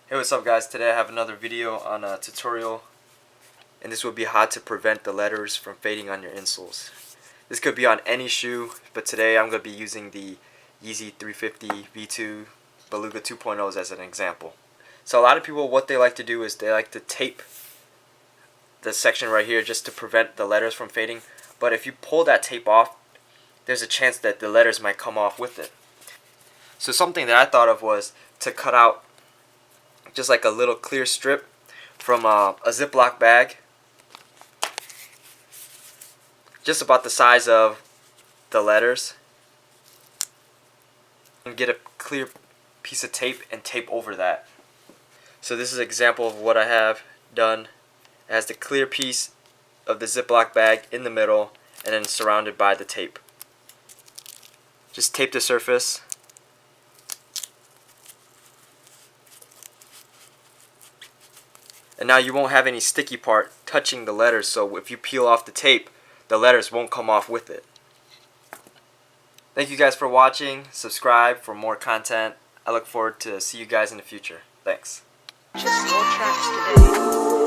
Hey, what's up guys? Today I have another video on a tutorial, and this will be how to prevent the letters from fading on your insoles. This could be on any shoe, but today I'm going to be using the Yeezy 350 V2 Beluga 2.0s as an example. So a lot of people, what they like to do is they like to tape the section right here just to prevent the letters from fading, but if you pull that tape off, there's a chance that the letters might come off with it. So something that I thought of was to cut out just like a little clear strip from a Ziploc bag, just about the size of the letters, and get a clear piece of tape and tape over that. So this is an example of what I have done. It has the clear piece of the Ziploc bag in the middle and then surrounded by the tape. Just tape the surface. And now you won't have any sticky part touching the letters, so if you peel off the tape, the letters won't come off with it. Thank you guys for watching. Subscribe for more content. I look forward to see you guys in the future. Thanks. Purchase more tracks today.